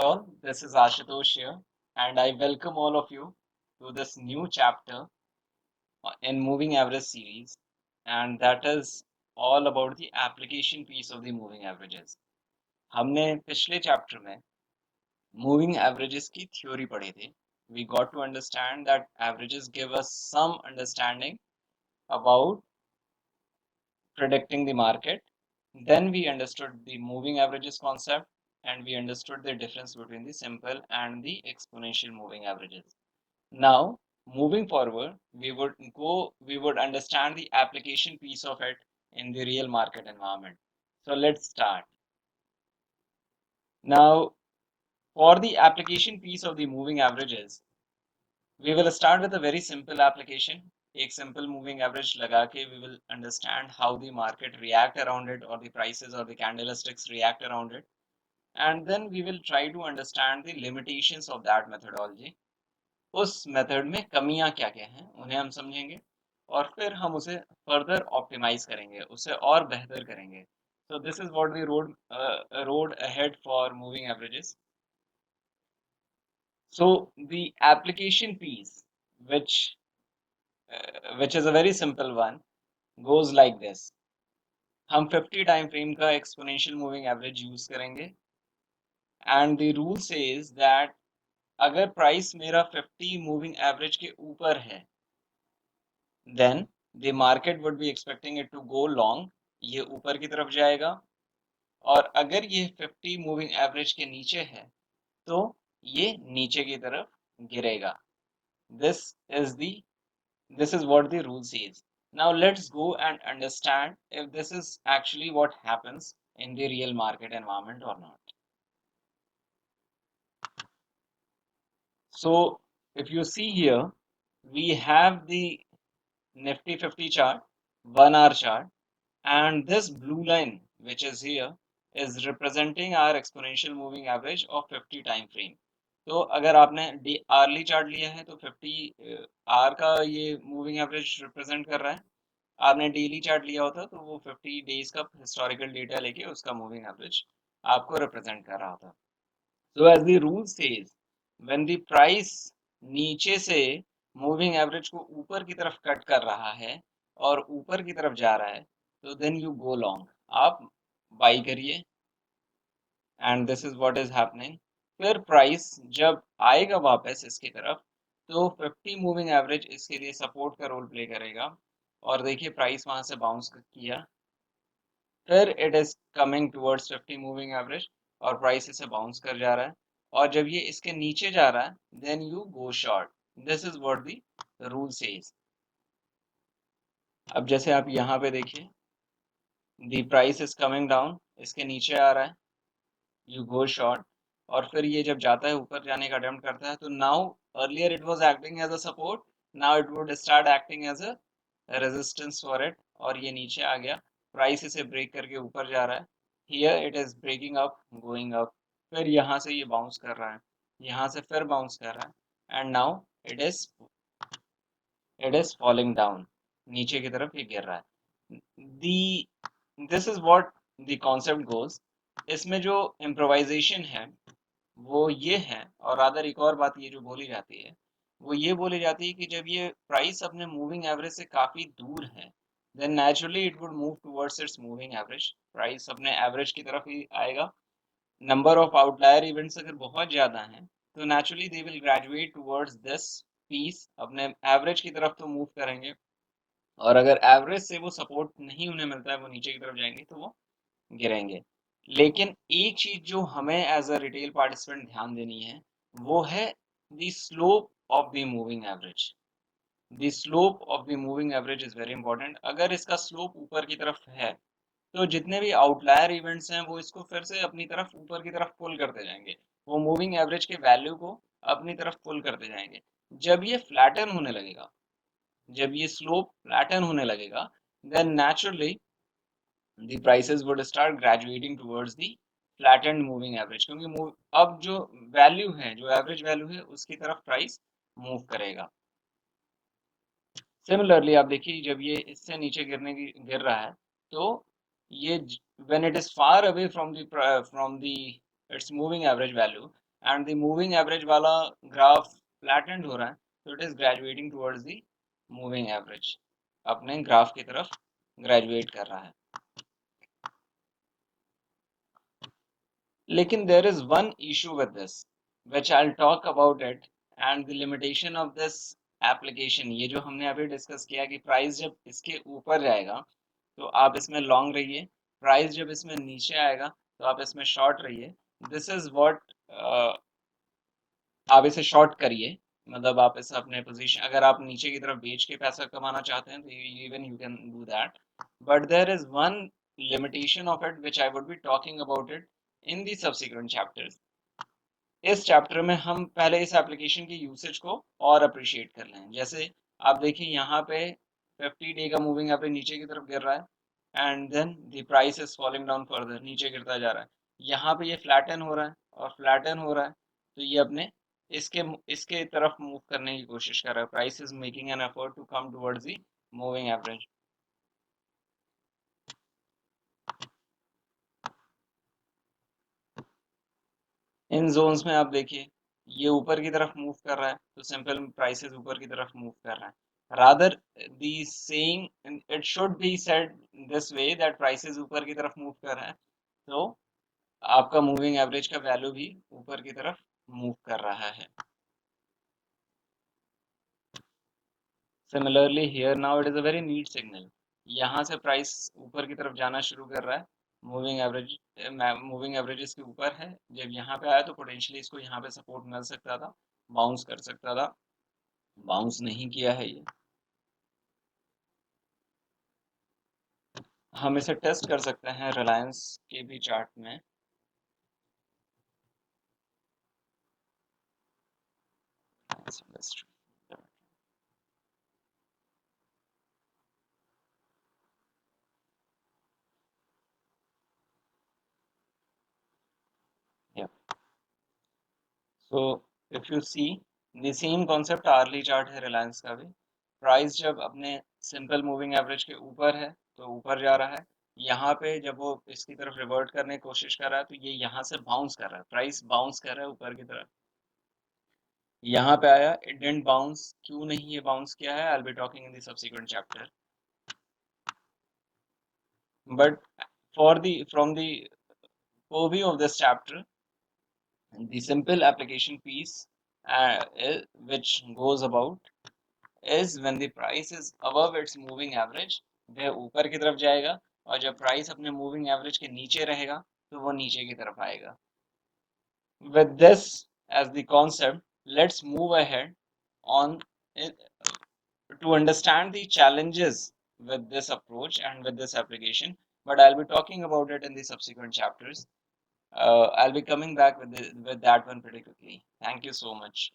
all, this is Ashutosh here, and I welcome all of you to this new chapter in Moving Average series, and that is all about the application piece of the moving averages. हमने पिछले chapter में moving averages की theory पढ़ी थी. We got to understand that averages give us some understanding about predicting the market. Then we understood the moving averages concept and we understood the difference between the simple and the exponential moving averages. Now, moving forward, we would understand the application piece of it in the real market environment. So let's start. Now, for the application piece of the moving averages, we will start with a very simple application. एक simple moving average लगा के we will understand how the market react around it or the prices or the candlesticks react around it. And then we will try to understand the limitations of that methodology. उस method में कमियां क्या क्या हैं उन्हें हम समझेंगे और फिर हम उसे फर्दर ऑप्टिमाइज करेंगे, उसे और बेहतर करेंगे. So this is what the road ahead for moving averages. So the application piece, which is a very simple one, goes like this. हम 50 टाइम फ्रेम का एक्सपोनेंशियल मूविंग एवरेज यूज करेंगे and the rule says that अगर price मेरा 50 moving average के ऊपर है then the market would be expecting it to go long, ये ऊपर की तरफ जाएगा. और अगर ये 50 मूविंग एवरेज के नीचे है तो ये नीचे की तरफ गिरेगा. this is the this is what the rule says. Now let's go and understand if this is actually what happens in the real market environment or not. So if you see here, we have the Nifty 50 chart, 1 hour chart, and this blue line which is here is representing our exponential moving average of 50 time frame. तो अगर आपने early chart लिया है तो 50 are का ये moving average represent कर रहा है. आपने डेली चार्ट लिया होता तो वो 50 डेज का हिस्टोरिकल डेटा लेके उसका मूविंग एवरेज आपको रिप्रेजेंट कर रहा होता. So as the rule says, when the price नीचे से मूविंग एवरेज को ऊपर की तरफ कट कर रहा है और ऊपर की तरफ जा रहा है तो then you go long, आप बाई करिए and this is what is happening. फिर प्राइस जब आएगा वापस इसकी तरफ तो 50 मूविंग एवरेज इसके लिए सपोर्ट का रोल प्ले करेगा और देखिए प्राइस वहां से बाउंस किया, फिर it is coming towards 50 moving average और प्राइस इसे बाउंस कर जा रहा है और जब ये इसके नीचे जा रहा है then you go short. This is what the rule says. अब जैसे आप यहाँ पे देखिए the price is coming down, इसके नीचे आ रहा है, यू गो शॉर्ट और फिर ये जब जाता है ऊपर जाने का अटेम्प्ट करता है तो now earlier it was acting as a support, now it would start acting as a resistance for it और ये नीचे आ गया, प्राइस इसे ब्रेक करके ऊपर जा रहा है. Here it is breaking up, going up, फिर यहाँ से ये बाउंस कर रहा है, यहाँ से फिर बाउंस कर रहा है and now it is falling down, नीचे की तरफ ये गिर रहा है. दी this is what the concept goes. इसमें जो इम्प्रोवाइजेशन है वो ये है और रादर एक और बात ये जो बोली जाती है वो ये बोली जाती है कि जब ये प्राइस अपने मूविंग एवरेज से काफी दूर है then naturally it would move towards its moving average, price अपने एवरेज की तरफ ही आएगा. नंबर ऑफ आउटलायर इवेंट्स अगर बहुत ज्यादा हैं तो naturally they will graduate towards this piece, अपने एवरेज की तरफ तो मूव करेंगे और अगर एवरेज से वो सपोर्ट नहीं उन्हें मिलता है वो नीचे की तरफ जाएंगे तो वो गिरेंगे. लेकिन एक चीज जो हमें एज अ रिटेल पार्टिसिपेंट ध्यान देनी है वो है the slope of the moving average. The slope of the moving average is very important. अगर इसका स्लोप ऊपर की तरफ है तो जितने भी आउटलायर इवेंट्स हैं वो इसको फिर से अपनी तरफ ऊपर की तरफ पुल करते जाएंगे, वो मूविंग एवरेज के वैल्यू को अपनी तरफ पुल करते जाएंगे. जब ये फ्लैटन होने लगेगा, जब ये स्लोप फ्लैटन होने लगेगा then naturally the prices would start graduating towards the flattened moving average, क्योंकि अब जो वैल्यू है, जो एवरेज वैल्यू है उसकी तरफ प्राइस मूव करेगा. सिमिलरली आप देखिए जब ये इससे नीचे गिर रहा है तो ये when it is far away from the its moving average value and the moving average वाला ग्राफ फ्लैटेंड हो रहा है, तो it is graduating towards the moving average, अपने ग्राफ की तरफ ग्रेजुएट कर रहा है. लेकिन there is one issue with this, which I'll talk about it, and the limitation of this application. ये जो हमने अभी डिस्कस किया कि प्राइस जब इसके ऊपर जाएगा तो आप इसमें लॉन्ग रहिए, प्राइस जब इसमें नीचे आएगा तो आप इसमें शॉर्ट रहिए. दिस इज व्हाट, आप इसे शॉर्ट करिए, मतलब आप इसे अपने पोजीशन, अगर आप नीचे की तरफ बेच के पैसा कमाना चाहते हैं तो even you can do that. But there is one limitation of it which I would be talking about it in the subsequent chapters. इस चैप्टर में हम पहले इस एप्लीकेशन की यूसेज को और अप्रिशिएट कर लें. जैसे आप देखिए यहाँ पे 50 डे का मूविंग एवरेज नीचे की तरफ गिर रहा है and then the price is falling down further, नीचे गिरता जा रहा है. यहाँ पे ये फ्लैटन हो रहा है और फ्लैटन हो रहा है, तो ये अपने इसके इसके तरफ मूव करने की कोशिश कर रहा है. Price is making an effort to come towards the moving average. In zones में आप देखिए ये ऊपर की तरफ मूव कर रहा है, तो सिंपल प्राइसेस ऊपर की तरफ मूव कर रहा है. Rather the saying it should be said this way that prices ऊपर की तरफ मूव कर रहा है, तो आपका मूविंग एवरेज का वैल्यू भी ऊपर की तरफ मूव कर रहा है. Similarly here now it is a very neat signal. यहाँ से प्राइस ऊपर की तरफ जाना शुरू कर रहा है, मूविंग एवरेज इसके ऊपर है. जब यहाँ पे आया तो पोटेंशियली इसको यहाँ पे सपोर्ट मिल सकता था, बाउंस कर सकता था, बाउंस नहीं किया है ये. हम इसे टेस्ट कर सकते हैं रिलायंस के भी चार्ट में. Yeah. So if you see the same concept early chart है रिलायंस का भी. प्राइस जब अपने सिंपल मूविंग एवरेज के ऊपर है तो ऊपर जा रहा है. यहाँ पे जब वो इसकी तरफ रिवर्ट करने की कोशिश कर रहा है तो ये यहाँ से बाउंस कर रहा है, प्राइस बाउंस कर रहा है ऊपर की तरफ. यहाँ पे आया, इट डिडंट बाउंस. क्यों नहीं ये बाउंस किया है, I will be talking in the subsequent chapter. But for the from the purview of this chapter, the simple application piece which goes about is when the price is above its moving average, वह ऊपर की तरफ जाएगा, और जब price अपने moving average के नीचे रहेगा तो वो नीचे की तरफ आएगा. With this as the concept, let's move ahead on to understand the challenges with this approach and with this application. But I'll be talking about it in the subsequent chapters. I'll be coming back with that one pretty quickly. Thank you so much.